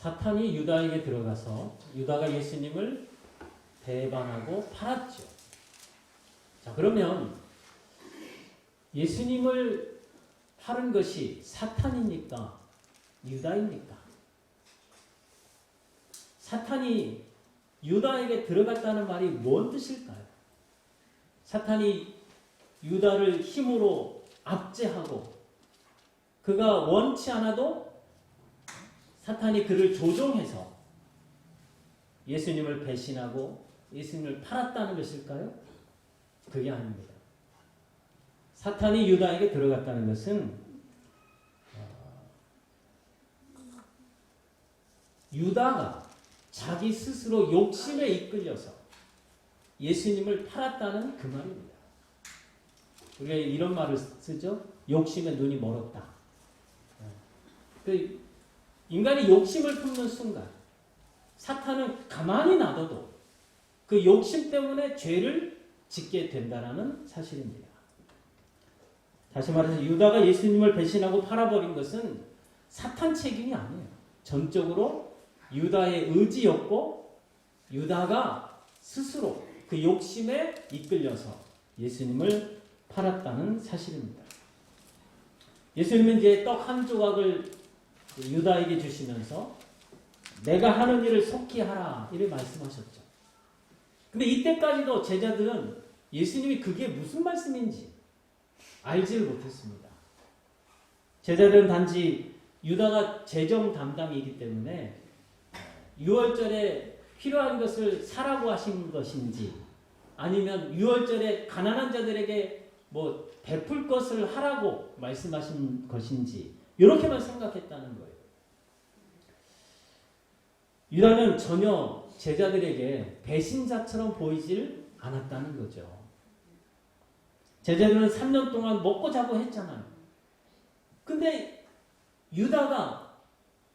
사탄이 유다에게 들어가서 유다가 예수님을 배반하고 팔았죠. 자, 그러면 예수님을 팔은 것이 사탄입니까? 유다입니까? 사탄이 유다에게 들어갔다는 말이 뭔 뜻일까요? 사탄이 유다를 힘으로 압제하고 그가 원치 않아도 사탄이 그를 조종해서 예수님을 배신하고 예수님을 팔았다는 것일까요? 그게 아닙니다. 사탄이 유다에게 들어갔다는 것은 유다가 자기 스스로 욕심에 이끌려서 예수님을 팔았다는 그 말입니다. 우리가 이런 말을 쓰죠. 욕심에 눈이 멀었다. 인간이 욕심을 품는 순간 사탄은 가만히 놔둬도 그 욕심 때문에 죄를 짓게 된다는 사실입니다. 다시 말해서 유다가 예수님을 배신하고 팔아버린 것은 사탄 책임이 아니에요. 전적으로 유다의 의지였고 유다가 스스로 그 욕심에 이끌려서 예수님을 팔았다는 사실입니다. 예수님은 이제 떡 한 조각을 유다에게 주시면서 내가 하는 일을 속히 하라 이렇게 말씀하셨죠. 근데 이때까지도 제자들은 예수님이 그게 무슨 말씀인지 알지를 못했습니다. 제자들은 단지 유다가 재정 담당이기 때문에 유월절에 필요한 것을 사라고 하신 것인지 아니면 유월절에 가난한 자들에게 뭐 베풀 것을 하라고 말씀하신 것인지 이렇게만 생각했다는 거예요. 유다는 전혀 제자들에게 배신자처럼 보이질 않았다는 거죠. 제자들은 3년 동안 먹고 자고 했잖아요. 근데 유다가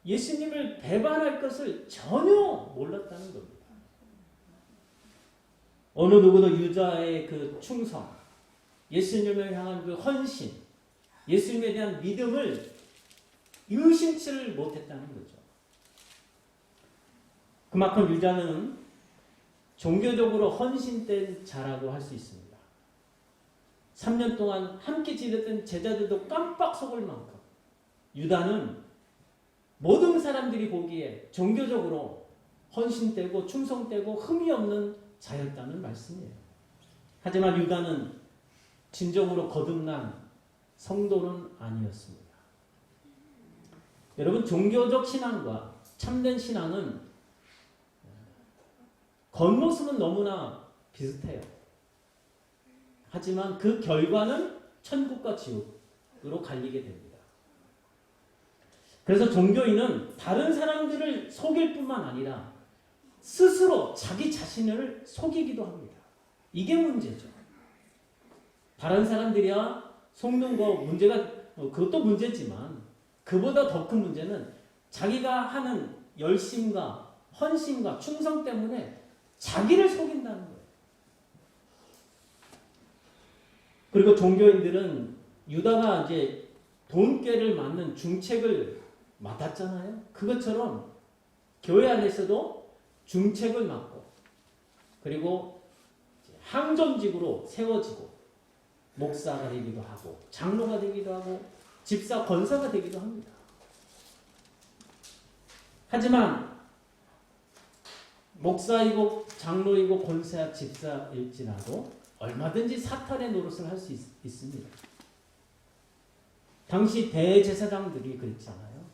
예수님을 배반할 것을 전혀 몰랐다는 겁니다. 어느 누구도 유다의 그 충성, 예수님을 향한 그 헌신, 예수님에 대한 믿음을 의심치를 못했다는 거죠. 그만큼 유다는 종교적으로 헌신된 자라고 할 수 있습니다. 3년 동안 함께 지냈던 제자들도 깜빡 속을 만큼 유다는 모든 사람들이 보기에 종교적으로 헌신되고 충성되고 흠이 없는 자였다는 말씀이에요. 하지만 유다는 진정으로 거듭난 성도는 아니었습니다. 여러분, 종교적 신앙과 참된 신앙은 겉모습은 너무나 비슷해요. 하지만 그 결과는 천국과 지옥으로 갈리게 됩니다. 그래서 종교인은 다른 사람들을 속일 뿐만 아니라 스스로 자기 자신을 속이기도 합니다. 이게 문제죠. 다른 사람들이야 속는 거 문제가 그것도 문제지만 그보다 더 큰 문제는 자기가 하는 열심과 헌신과 충성 때문에 자기를 속인다는 거예요. 그리고 종교인들은 유다가 이제 돈꾀를 맡는 중책을 맡았잖아요. 그것처럼 교회 안에서도 중책을 맡고 그리고 항존직으로 세워지고 목사가 되기도 하고 장로가 되기도 하고 집사 권사가 되기도 합니다. 하지만 목사이고 장로이고 권사 집사일지라도 얼마든지 사탄의 노릇을 할 수 있습니다. 당시 대제사장들이 그랬잖아요.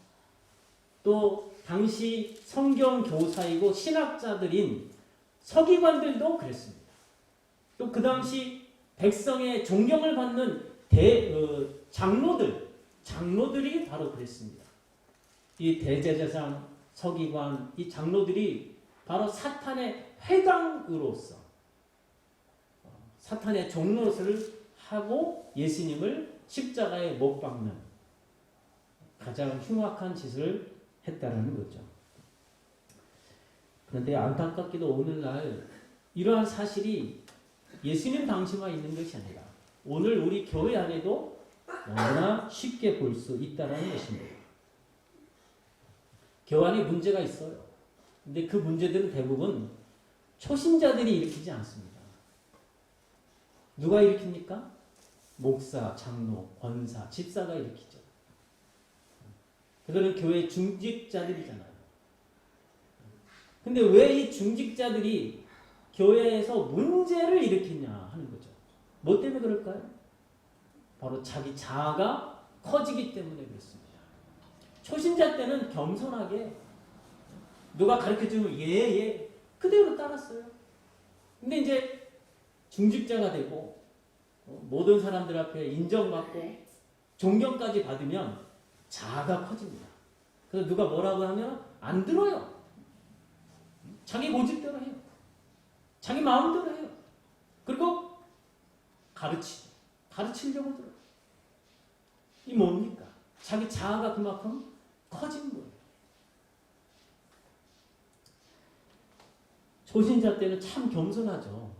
또 당시 성경 교사이고 신학자들인 서기관들도 그랬습니다. 또 그 당시 백성의 존경을 받는 장로들이 바로 그랬습니다. 이 대제사장, 서기관, 이 장로들이 바로 사탄의 회당으로서 사탄의 종노릇을 하고 예수님을 십자가에 못 박는 가장 흉악한 짓을 했다라는 거죠. 그런데 안타깝게도 오늘날 이러한 사실이 예수님 당시만 있는 것이 아니라 오늘 우리 교회 안에도 너무나 쉽게 볼 수 있다는 것입니다. 교회 안에 문제가 있어요. 근데 그 문제들은 대부분 초신자들이 일으키지 않습니다. 누가 일으킵니까? 목사, 장로, 권사, 집사가 일으키죠. 그들은 교회 중직자들이잖아요. 근데 왜 이 중직자들이 교회에서 문제를 일으키냐 하는 거죠. 뭐 때문에 그럴까요? 바로 자기 자아가 커지기 때문에 그렇습니다. 초신자 때는 겸손하게 누가 가르쳐주면 예 그대로 따랐어요. 근데 이제 중직자가 되고 모든 사람들 앞에 인정받고 존경까지 받으면 자아가 커집니다. 그래서 누가 뭐라고 하면 안 들어요. 자기 고집대로 해요. 자기 마음대로 해요. 그리고 가르치려고 들어요. 이 뭡니까? 자기 자아가 그만큼 커진 거예요. 초신자 때는 참 겸손하죠.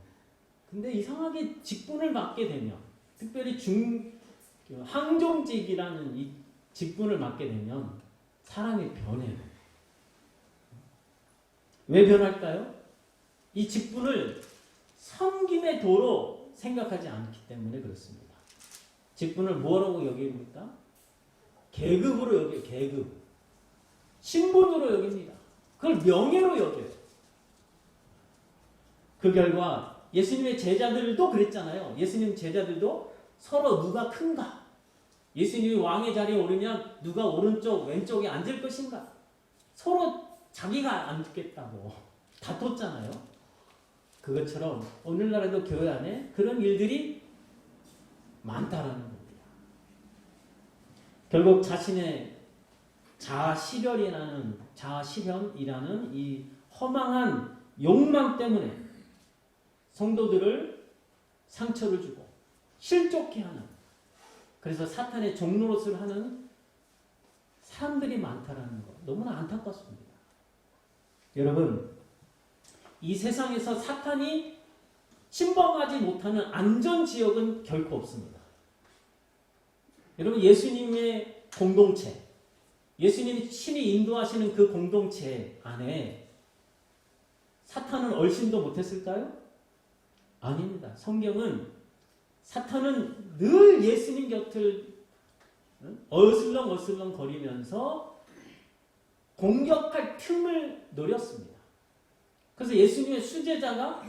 근데 이상하게 직분을 맡게 되면, 특별히 항종직이라는 이 직분을 맡게 되면 사람이 변해요. 왜 변할까요? 이 직분을 섬김의 도로 생각하지 않기 때문에 그렇습니다. 직분을 뭐라고 여깁니까? 계급으로 여겨요. 계급. 신분으로 여깁니다. 그걸 명예로 여겨요. 그 결과 예수님의 제자들도 그랬잖아요. 예수님 제자들도 서로 누가 큰가? 예수님이 왕의 자리에 오르면 누가 오른쪽 왼쪽에 앉을 것인가? 서로 자기가 앉겠다고 다퉜잖아요. 그것처럼 오늘날에도 교회 안에 그런 일들이 많다라는 겁니다. 결국 자신의 자아실현이라는 이 허망한 욕망 때문에 성도들을 상처를 주고 실족해 하는, 그래서 사탄의 종노릇을 하는 사람들이 많다라는 것, 너무나 안타깝습니다. 여러분, 이 세상에서 사탄이 침범하지 못하는 안전지역은 결코 없습니다. 여러분, 예수님의 공동체, 예수님 신이 인도하시는 그 공동체 안에 사탄은 얼씬도 못했을까요? 아닙니다. 성경은 사탄은 늘 예수님 곁을 어슬렁 거리면서 공격할 틈을 노렸습니다. 그래서 예수님의 수제자가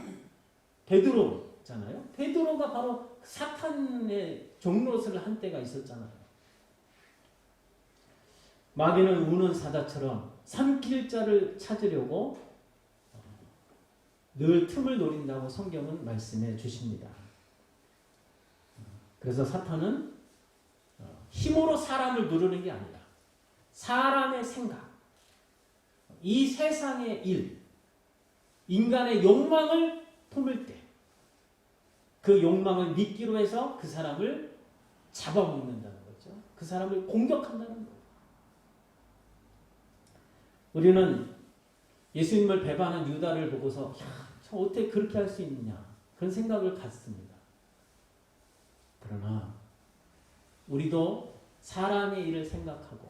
베드로잖아요. 베드로가 바로 사탄의 종노릇을 한 때가 있었잖아요. 마귀는 우는 사자처럼 삼킬 자를 찾으려고 늘 틈을 노린다고 성경은 말씀해 주십니다. 그래서 사탄은 힘으로 사람을 누르는 게 아니라 사람의 생각, 이 세상의 일, 인간의 욕망을 품을 때 그 욕망을 미끼로 해서 그 사람을 잡아먹는다는 거죠. 그 사람을 공격한다는 거예요. 우리는 예수님을 배반한 유다를 보고서 저 어떻게 그렇게 할 수 있느냐 그런 생각을 갖습니다. 그러나 우리도 사람의 일을 생각하고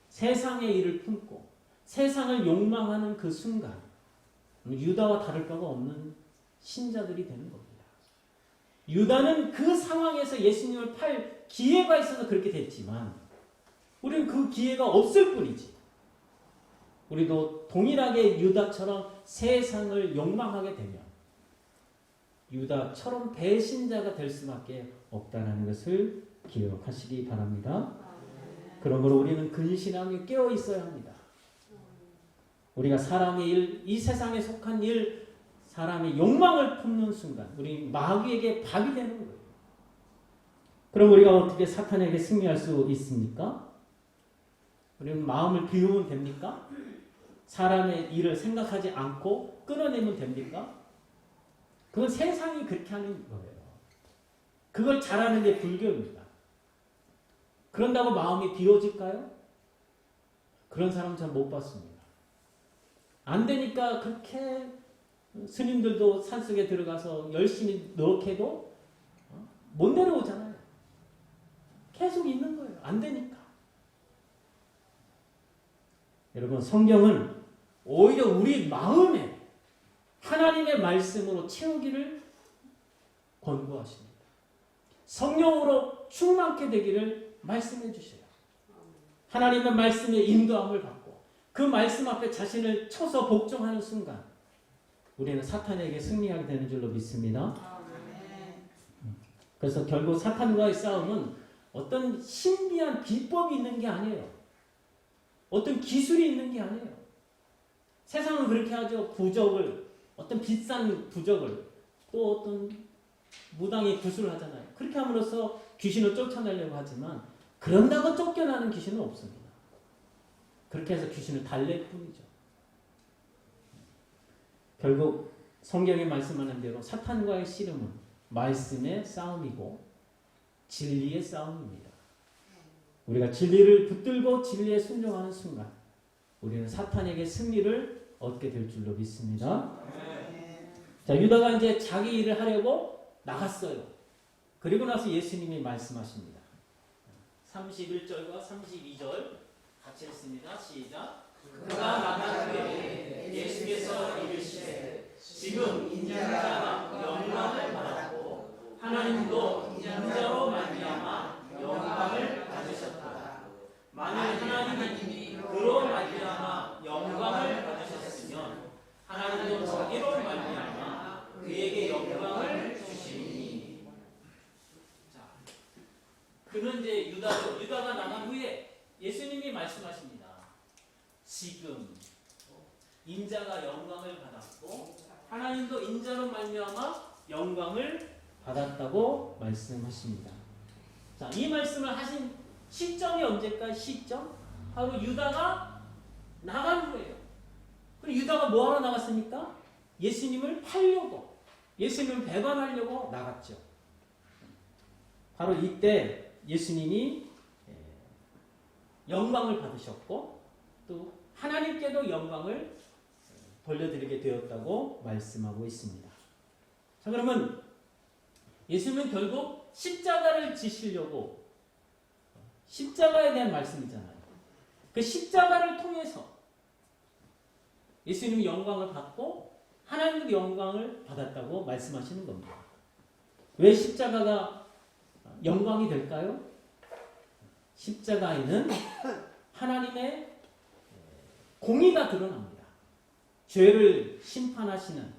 세상의 일을 품고 세상을 욕망하는 그 순간 유다와 다를 바가 없는 신자들이 되는 겁니다. 유다는 그 상황에서 예수님을 팔 기회가 있어서 그렇게 됐지만 우리는 그 기회가 없을 뿐이지. 우리도 동일하게 유다처럼 세상을 욕망하게 되면 유다처럼 배신자가 될 수밖에 없다는 것을 기억하시기 바랍니다. 그러므로 우리는 근신하며 깨어 있어야 합니다. 우리가 사람의 일, 이 세상에 속한 일, 사람의 욕망을 품는 순간 우리 마귀에게 밥이 되는 거예요. 그럼 우리가 어떻게 사탄에게 승리할 수 있습니까? 우리는 마음을 비우면 됩니까? 사람의 일을 생각하지 않고 끊어내면 됩니까? 그건 세상이 그렇게 하는 거예요. 그걸 잘하는 게 불교입니다. 그런다고 마음이 비워질까요? 그런 사람 잘 못 봤습니다. 안 되니까 그렇게 스님들도 산속에 들어가서 열심히 노력해도 못 내려오잖아요. 계속 있는 거예요. 안 되니까. 여러분, 성경은 오히려 우리 마음에 하나님의 말씀으로 채우기를 권고하십니다. 성령으로 충만케 되기를 말씀해 주셔요. 하나님의 말씀의 인도함을 받고 그 말씀 앞에 자신을 쳐서 복종하는 순간 우리는 사탄에게 승리하게 되는 줄로 믿습니다. 그래서 결국 사탄과의 싸움은 어떤 신비한 비법이 있는 게 아니에요. 어떤 기술이 있는 게 아니에요. 세상은 그렇게 하죠. 부적을, 어떤 비싼 부적을, 또 어떤 무당이 구슬을 하잖아요. 그렇게 함으로써 귀신을 쫓아내려고 하지만 그런다고 쫓겨나는 귀신은 없습니다. 그렇게 해서 귀신을 달랠 뿐이죠. 결국 성경이 말씀하는 대로 사탄과의 씨름은 말씀의 싸움이고 진리의 싸움입니다. 우리가 진리를 붙들고 진리에 순종하는 순간 우리는 사탄에게 승리를 얻게 될 줄로 믿습니다. 자, 유다가 이제 자기 일을 하려고 나갔어요. 그리고 나서 예수님이 말씀하십니다. 31절과 32절 같이 읽습니다. 시작. 그가 나간 후에 예수께서 이르시되 지금 인자가 영광을 받았고 하나님도 인자로 말미암아 영광을 받으셨다. 만일 하나님이 그로 말미암아 영광을 받으셨으면 하나님도 자기로 말미암아 그에게 영광을 주시니. 자, 그는 이제 유다가 나간 후에 예수님이 말씀하십니다. 지금 인자가 영광을 받았고 하나님도 인자로 말미암아 영광을 받았다고 말씀하십니다. 자, 이 말씀을 하신 시점이 언제일까요? 시점? 바로 유다가 나간 후예요. 그럼 유다가 뭐하러 나갔습니까? 예수님을 팔려고, 예수님을 배반하려고 나갔죠. 바로 이때 예수님이 영광을 받으셨고 또 하나님께도 영광을 돌려드리게 되었다고 말씀하고 있습니다. 자, 그러면 예수님은 결국 십자가를 지시려고, 십자가에 대한 말씀이잖아요. 그 십자가를 통해서 예수님이 영광을 받고 하나님도 영광을 받았다고 말씀하시는 겁니다. 왜 십자가가 영광이 될까요? 십자가에는 하나님의 공의가 드러납니다. 죄를 심판하시는,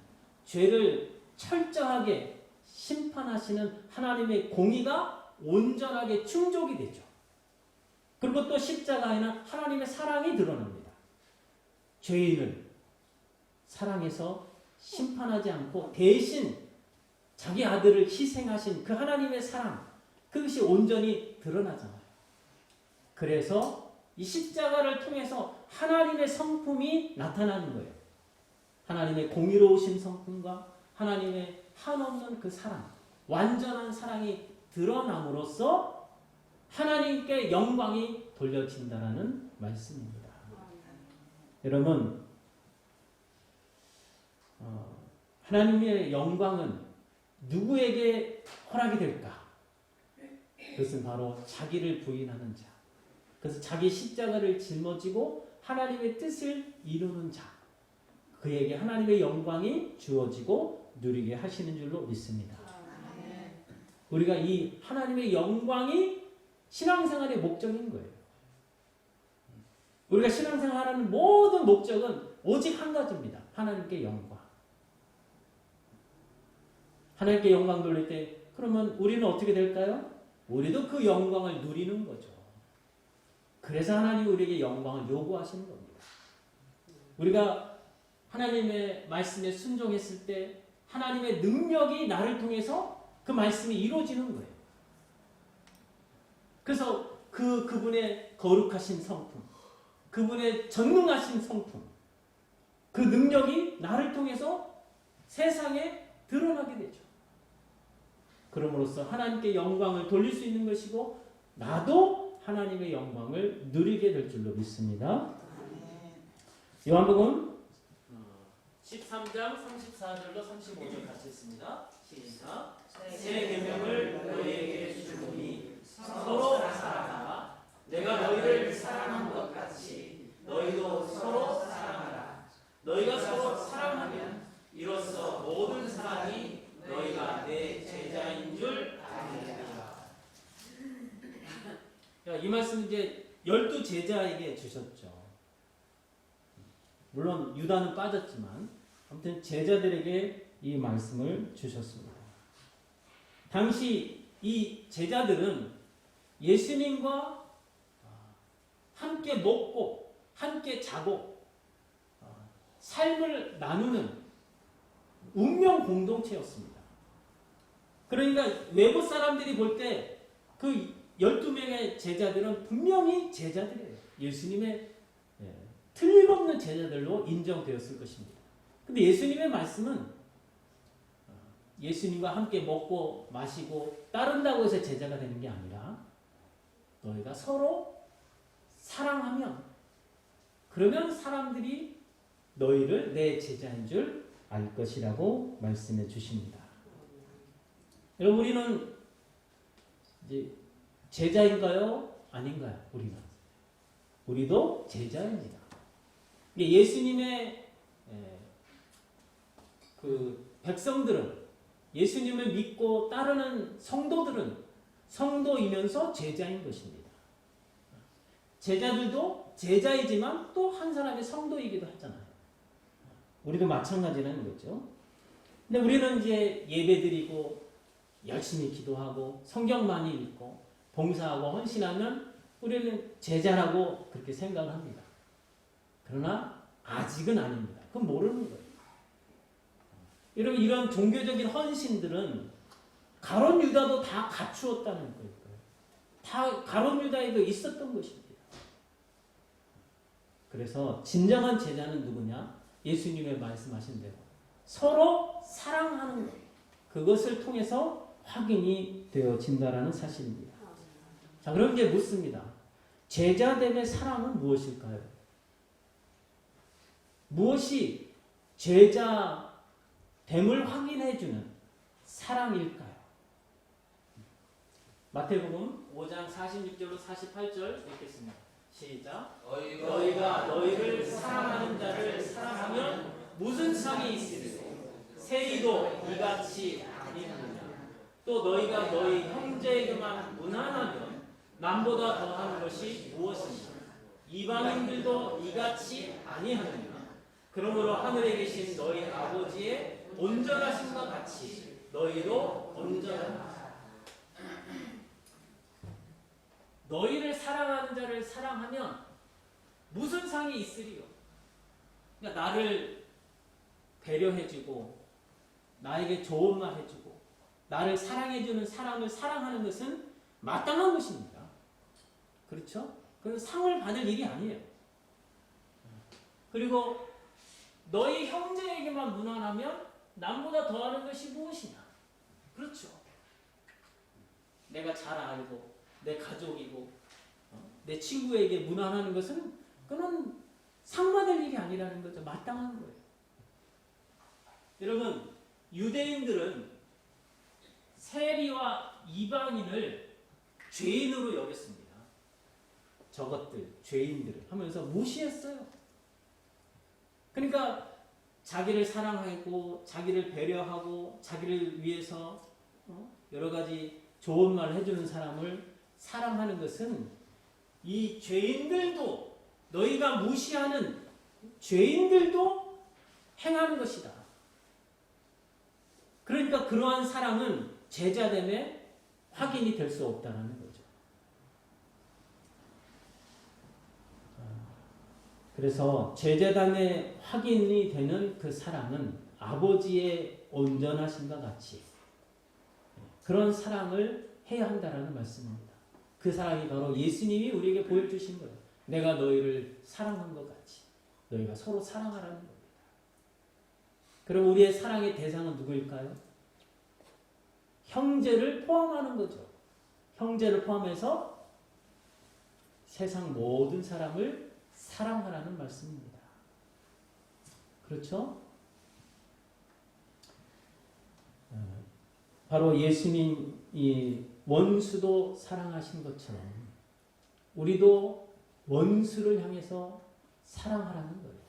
죄를 철저하게 심판하시는 하나님의 공의가 온전하게 충족이 되죠. 그리고 또 십자가에는 하나님의 사랑이 드러납니다. 죄인을 사랑해서 심판하지 않고 대신 자기 아들을 희생하신 그 하나님의 사랑, 그것이 온전히 드러나잖아요. 그래서 이 십자가를 통해서 하나님의 성품이 나타나는 거예요. 하나님의 공의로우신 성품과 하나님의 한없는 그 사랑, 완전한 사랑이 드러남으로써 하나님께 영광이 돌려진다라는 말씀입니다. 여러분, 하나님의 영광은 누구에게 허락이 될까? 그것은 바로 자기를 부인하는 자. 그래서 자기 십자가를 짊어지고 하나님의 뜻을 이루는 자. 그에게 하나님의 영광이 주어지고 누리게 하시는 줄로 믿습니다. 우리가 이 하나님의 영광이 신앙생활의 목적인 거예요. 우리가 신앙생활하는 모든 목적은 오직 한 가지입니다. 하나님께 영광. 하나님께 영광 돌릴 때 그러면 우리는 어떻게 될까요? 우리도 그 영광을 누리는 거죠. 그래서 하나님이 우리에게 영광을 요구하시는 겁니다. 우리가 하나님의 말씀에 순종했을 때 하나님의 능력이 나를 통해서 그 말씀이 이루어지는 거예요. 그래서 그분의 거룩하신 성품, 그분의 전능하신 성품, 그 능력이 나를 통해서 세상에 드러나게 되죠. 그럼으로써 하나님께 영광을 돌릴 수 있는 것이고 나도 하나님의 영광을 누리게 될 줄로 믿습니다. 요한복음 13장 34절로 35절 같이 읽습니다. 시작. 새 계명을 너희에게 주노니 서로 사랑하라. 내가 너희를 사랑한 것 같이 너희도 이제 12제자에게 주셨죠. 물론 유다는 빠졌지만 아무튼 제자들에게 이 말씀을 주셨습니다. 당시 이 제자들은 예수님과 함께 먹고 함께 자고 삶을 나누는 운명 공동체였습니다. 그러니까 외부 사람들이 볼 때 그 12명의 제자들은 분명히 제자들이에요. 예수님의 틀림없는 제자들로 인정되었을 것입니다. 근데 예수님의 말씀은 예수님과 함께 먹고 마시고 따른다고 해서 제자가 되는 게 아니라 너희가 서로 사랑하면 그러면 사람들이 너희를 내 제자인 줄 알 것이라고 말씀해 주십니다. 여러분 우리는 이제 제자인가요? 아닌가요? 우리도 제자입니다. 예수님의 그 백성들은 예수님을 믿고 따르는 성도들은 성도이면서 제자인 것입니다. 제자들도 제자이지만 또 한 사람의 성도이기도 하잖아요. 우리도 마찬가지라는 거죠. 근데 우리는 이제 예배드리고 열심히 기도하고 성경 많이 읽고 봉사하고 헌신하면 우리는 제자라고 그렇게 생각을 합니다. 그러나 아직은 아닙니다. 그건 모르는 거예요. 여러분 이런 종교적인 헌신들은 가룟 유다도 다 갖추었다는 거예요. 다 가룟 유다에도 있었던 것입니다. 그래서 진정한 제자는 누구냐? 예수님의 말씀하신 대로 서로 사랑하는 것. 그것을 통해서 확인이 되어진다라는 사실입니다. 자, 그럼 이제 묻습니다. 제자됨의 사랑은 무엇일까요? 무엇이 제자됨을 확인해주는 사랑일까요? 마태복음 5장 46절로 48절 읽겠습니다. 시작. 너희가 너희를 사랑하는 자를 사랑하면 무슨 상이 있으리요? 세리도 이같이 아니하느냐? 또 너희가 너희 형제에게만 무난하면 남보다 더하는 것이 무엇이냐? 이방인들도 이같이 아니하느냐? 그러므로 하늘에 계신 너희 아버지의 온전하심과 같이 너희도 온전하라. 너희를 사랑하는 자를 사랑하면 무슨 상이 있으리요? 그러니까 나를 배려해주고 나에게 좋은 말 해주고 나를 사랑해주는 사람을 사랑하는 것은 마땅한 것입니다. 그렇죠? 그건 상을 받을 일이 아니에요. 그리고 너희 형제에게만 무난하면 남보다 더하는 것이 무엇이냐? 그렇죠. 내가 잘 알고 내 가족이고 내 친구에게 무난하는 것은 그건 상받을 일이 아니라는 거죠. 마땅한 거예요. 여러분 유대인들은 세리와 이방인을 죄인으로 여겼습니다. 저것들 죄인들을 하면서 무시했어요. 그러니까 자기를 사랑하고 자기를 배려하고 자기를 위해서 여러 가지 좋은 말을 해주는 사람을 사랑하는 것은 이 죄인들도 너희가 무시하는 죄인들도 행하는 것이다. 그러니까 그러한 사랑은 제자됨에 확인이 될 수 없다는 거죠. 그래서 제자됨에 확인이 되는 그 사랑은 아버지의 온전하심과 같이 그런 사랑을 해야 한다는 말씀입니다. 그 사랑이 바로 예수님이 우리에게 보여주신 거예요. 내가 너희를 사랑한 것 같이 너희가 서로 사랑하라는 겁니다. 그럼 우리의 사랑의 대상은 누구일까요? 형제를 포함하는 거죠. 형제를 포함해서 세상 모든 사람을 사랑하라는 말씀입니다. 그렇죠? 바로 예수님이 원수도 사랑하신 것처럼 우리도 원수를 향해서 사랑하라는 거예요.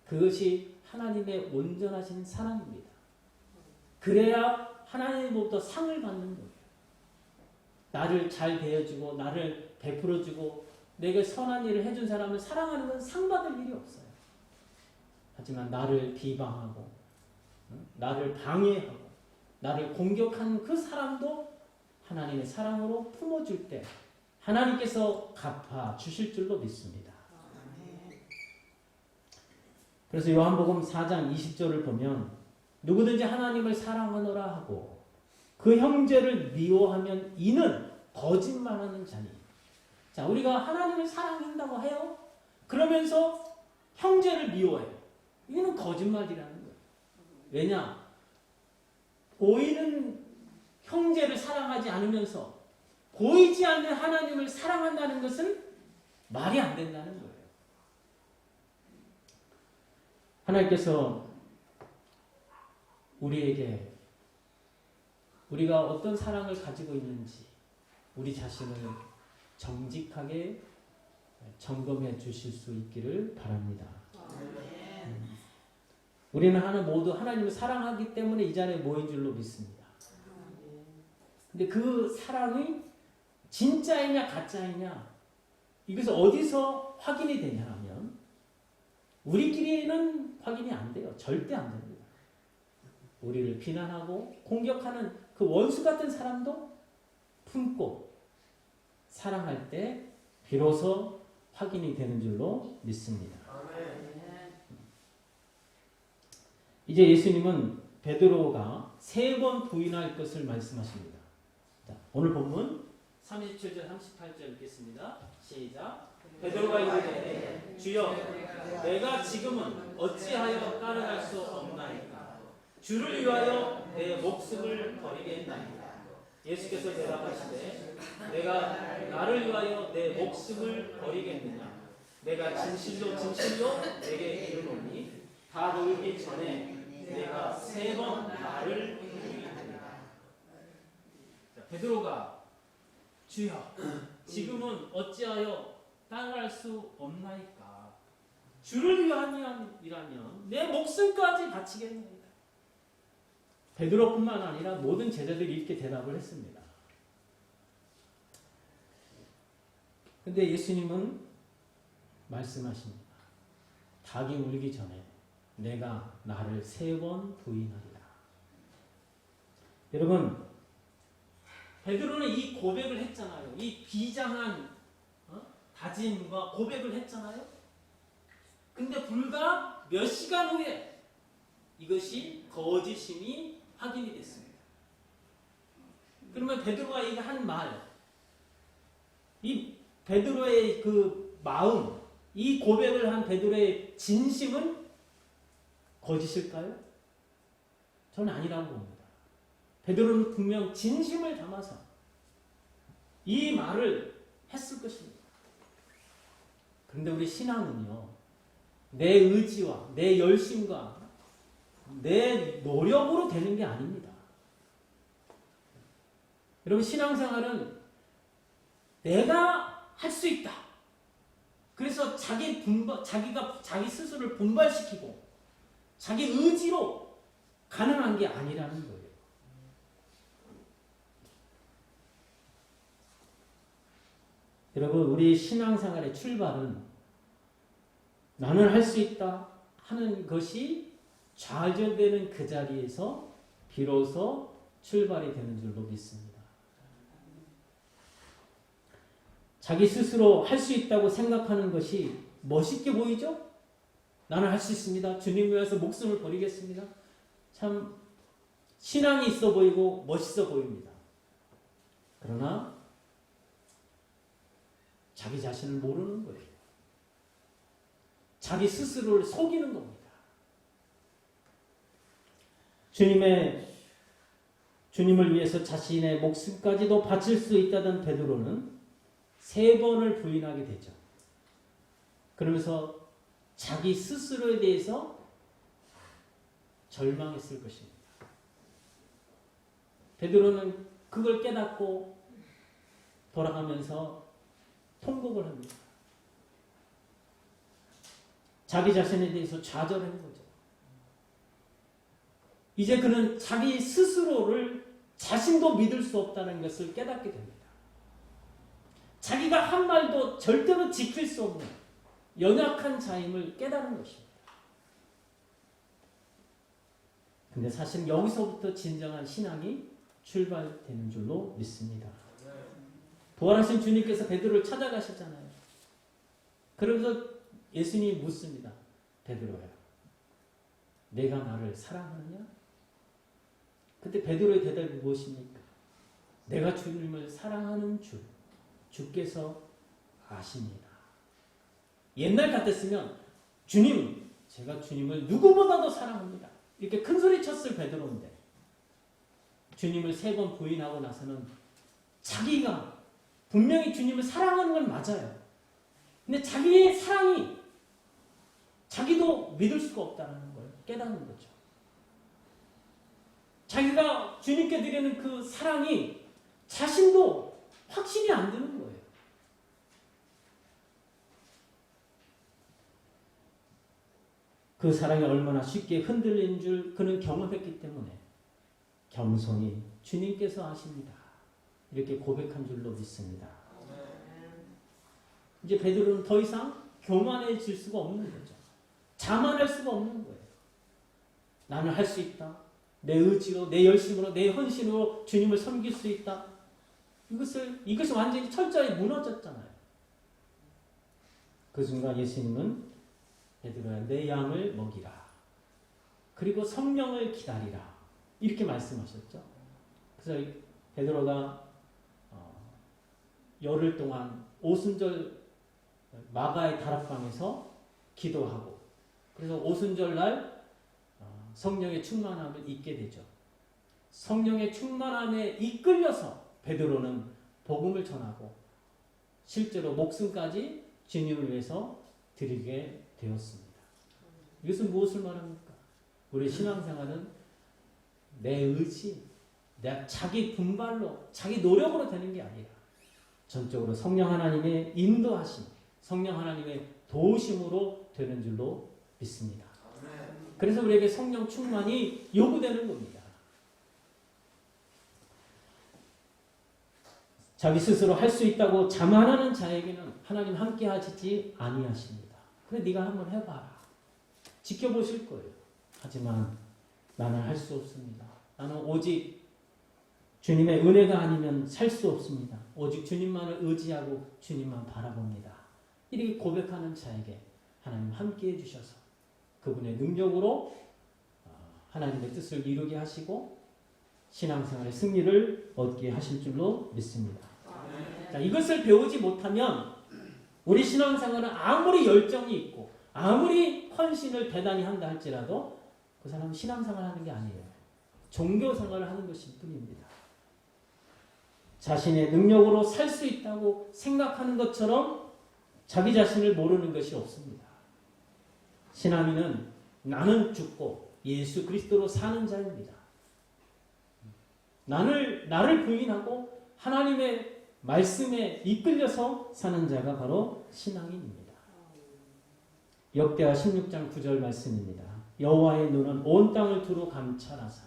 그것이 하나님의 온전하신 사랑입니다. 그래야 하나님으로부터 상을 받는 거예요. 나를 잘 대해주고 나를 베풀어주고 내게 선한 일을 해준 사람을 사랑하는 건 상받을 일이 없어요. 하지만 나를 비방하고 나를 방해하고 나를 공격한 그 사람도 하나님의 사랑으로 품어줄 때 하나님께서 갚아주실 줄로 믿습니다. 그래서 요한복음 4장 20절을 보면 누구든지 하나님을 사랑하노라 하고 그 형제를 미워하면 이는 거짓말하는 자니. 자, 우리가 하나님을 사랑한다고 해요. 그러면서 형제를 미워해요. 이거는 거짓말이라는 거예요. 왜냐? 보이는 형제를 사랑하지 않으면서 보이지 않는 하나님을 사랑한다는 것은 말이 안 된다는 거예요. 하나님께서 우리에게 우리가 어떤 사랑을 가지고 있는지 우리 자신을 정직하게 점검해 주실 수 있기를 바랍니다. 우리는 모두 하나님을 사랑하기 때문에 이 자리에 모인 줄로 믿습니다. 근데 그 사랑이 진짜이냐 가짜이냐 이것을 어디서 확인이 되냐 하면 우리끼리는 확인이 안 돼요. 절대 안 됩니다. 우리를 비난하고 공격하는 그 원수 같은 사람도 품고 사랑할 때 비로소 확인이 되는 줄로 믿습니다. 이제 예수님은 베드로가 3번 부인할 것을 말씀하십니다. 자, 오늘 본문 37절 38절 읽겠습니다. 시작. 베드로가 이르되 주여 내가 지금은 어찌하여 따라갈 수 없나이까. 주를 위하여 내 목숨을 버리겠나이까. 예수께서 대답하시되 내가 나를 위하여 내 목숨을 버리겠느냐. 내가 진실로 진실로 내게 이르노니 다 모이기 전에 내가 3번 나를 부인하리라. 베드로가 주여 지금은 어찌하여 따라갈 수 없나이까. 주를 위함이라면 내 목숨까지 바치겠나이다. 베드로뿐만 아니라 모든 제자들이 이렇게 대답을 했습니다. 근데 예수님은 말씀하십니다. 닭이 울기 전에 내가 나를 3번 부인하리라. 여러분, 베드로는 이 고백을 했잖아요. 이 비장한 다짐과 고백을 했잖아요. 근데 불과 몇 시간 후에 이것이 거짓임이 확인이 됐습니다. 그러면 베드로가 이게 한 말, 이 베드로의 그 마음, 이 고백을 한 베드로의 진심은 거짓일까요? 저는 아니라고 봅니다. 베드로는 분명 진심을 담아서 이 말을 했을 것입니다. 그런데 우리 신앙은요, 내 의지와 내 열심과 내 노력으로 되는 게 아닙니다. 여러분, 신앙생활은 내가 할 수 있다. 그래서 자기가 자기 스스로를 분발시키고 자기 의지로 가능한 게 아니라는 거예요. 여러분, 우리 신앙생활의 출발은 나는 할 수 있다 하는 것이 좌절되는 그 자리에서 비로소 출발이 되는 줄로 믿습니다. 자기 스스로 할 수 있다고 생각하는 것이 멋있게 보이죠? 나는 할 수 있습니다. 주님 위해서 목숨을 버리겠습니다. 참 신앙이 있어 보이고 멋있어 보입니다. 그러나 자기 자신을 모르는 거예요. 자기 스스로를 속이는 겁니다. 주님을 위해서 자신의 목숨까지도 바칠 수 있다던 베드로는 3번을 부인하게 되죠. 그러면서 자기 스스로에 대해서 절망했을 것입니다. 베드로는 그걸 깨닫고 돌아가면서 통곡을 합니다. 자기 자신에 대해서 좌절하는 거죠. 이제 그는 자기 스스로를 자신도 믿을 수 없다는 것을 깨닫게 됩니다. 자기가 한 말도 절대로 지킬 수 없는 연약한 자임을 깨달은 것입니다. 근데 사실 여기서부터 진정한 신앙이 출발되는 줄로 믿습니다. 부활하신 주님께서 베드로를 찾아가셨잖아요. 그러면서 예수님이 묻습니다. 베드로야, 내가 나를 사랑하느냐? 그때 베드로의 대답이 무엇입니까? 내가 주님을 사랑하는 주께서 아십니다. 옛날 같았으면 주님, 제가 주님을 누구보다도 사랑합니다. 이렇게 큰 소리 쳤을 베드로인데 주님을 3번 부인하고 나서는 자기가 분명히 주님을 사랑하는 건 맞아요. 근데 자기의 사랑이 자기도 믿을 수가 없다는 걸 깨닫는 거죠. 자기가 주님께 드리는 그 사랑이 자신도 확신이 안 드는 거예요. 그 사랑이 얼마나 쉽게 흔들린 줄 그는 경험했기 때문에 겸손히 주님께서 아십니다. 이렇게 고백한 줄로 믿습니다. 이제 베드로는 더 이상 교만해질 수가 없는 거죠. 자만할 수가 없는 거예요. 나는 할 수 있다. 내 의지로, 내 열심으로, 내 헌신으로 주님을 섬길 수 있다. 이것이 완전히 철저히 무너졌잖아요. 그 순간 예수님은 베드로야, 내 양을 먹이라. 그리고 성령을 기다리라. 이렇게 말씀하셨죠. 그래서 베드로가 열흘 동안 오순절 마가의 다락방에서 기도하고, 그래서 오순절 날 성령의 충만함을 잊게 되죠. 성령의 충만함에 이끌려서 베드로는 복음을 전하고 실제로 목숨까지 주님을 위해서 드리게 되었습니다. 이것은 무엇을 말합니까? 우리 신앙생활은 내 의지, 내 자기 분발로, 자기 노력으로 되는 게 아니라 전적으로 성령 하나님의 인도하심, 성령 하나님의 도우심으로 되는 줄로 믿습니다. 그래서 우리에게 성령 충만이 요구되는 겁니다. 자기 스스로 할 수 있다고 자만하는 자에게는 하나님 함께 하시지 아니하십니다. 그래, 네가 한번 해봐라. 지켜보실 거예요. 하지만 나는 할 수 없습니다. 나는 오직 주님의 은혜가 아니면 살 수 없습니다. 오직 주님만을 의지하고 주님만 바라봅니다. 이렇게 고백하는 자에게 하나님 함께 해주셔서 그분의 능력으로 하나님의 뜻을 이루게 하시고 신앙생활의 승리를 얻게 하실 줄로 믿습니다. 자, 이것을 배우지 못하면 우리 신앙생활은 아무리 열정이 있고 아무리 헌신을 대단히 한다 할지라도 그 사람은 신앙생활을 하는 게 아니에요. 종교생활을 하는 것일 뿐입니다. 자신의 능력으로 살 수 있다고 생각하는 것처럼 자기 자신을 모르는 것이 없습니다. 신앙인은 나는 죽고 예수 그리스도로 사는 자입니다. 나를 부인하고 하나님의 말씀에 이끌려서 사는 자가 바로 신앙인입니다. 역대하 16장 9절 말씀입니다. 여호와의 눈은 온 땅을 두루 감찰하사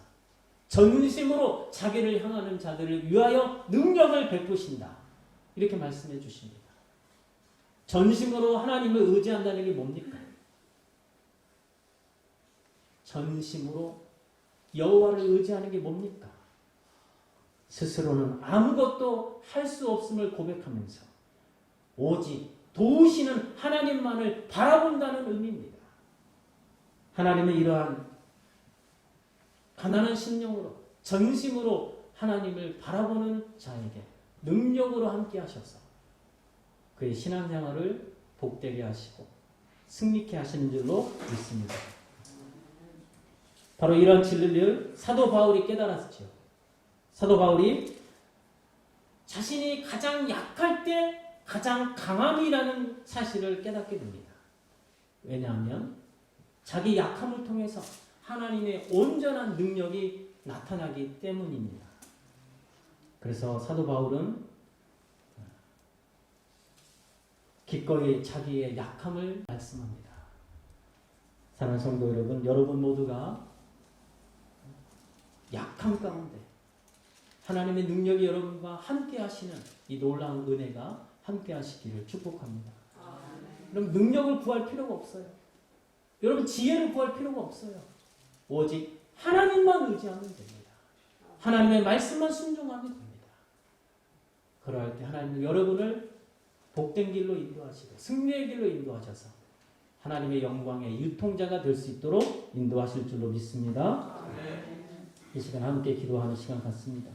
전심으로 자기를 향하는 자들을 위하여 능력을 베푸신다. 이렇게 말씀해 주십니다. 전심으로 하나님을 의지한다는 게 뭡니까? 전심으로 여호와를 의지하는 게 뭡니까? 스스로는 아무것도 할 수 없음을 고백하면서 오직 도우시는 하나님만을 바라본다는 의미입니다. 하나님은 이러한 가난한 심령으로 전심으로 하나님을 바라보는 자에게 능력으로 함께 하셔서 그의 신앙생활을 복되게 하시고 승리케 하시는 줄로 믿습니다. 바로 이런 진리를 사도 바울이 깨달았죠. 사도 바울이 자신이 가장 약할 때 가장 강함이라는 사실을 깨닫게 됩니다. 왜냐하면 자기 약함을 통해서 하나님의 온전한 능력이 나타나기 때문입니다. 그래서 사도 바울은 기꺼이 자기의 약함을 말씀합니다. 사랑하는 성도 여러분, 여러분 모두가 약함 가운데 하나님의 능력이 여러분과 함께 하시는 이 놀라운 은혜가 함께 하시기를 축복합니다. 여러분 능력을 구할 필요가 없어요. 여러분 지혜를 구할 필요가 없어요. 오직 하나님만 의지하면 됩니다. 하나님의 말씀만 순종하면 됩니다. 그럴 때 하나님은 여러분을 복된 길로 인도하시고 승리의 길로 인도하셔서 하나님의 영광의 유통자가 될 수 있도록 인도하실 줄로 믿습니다. 이 시간 함께 기도하는 시간 같습니다.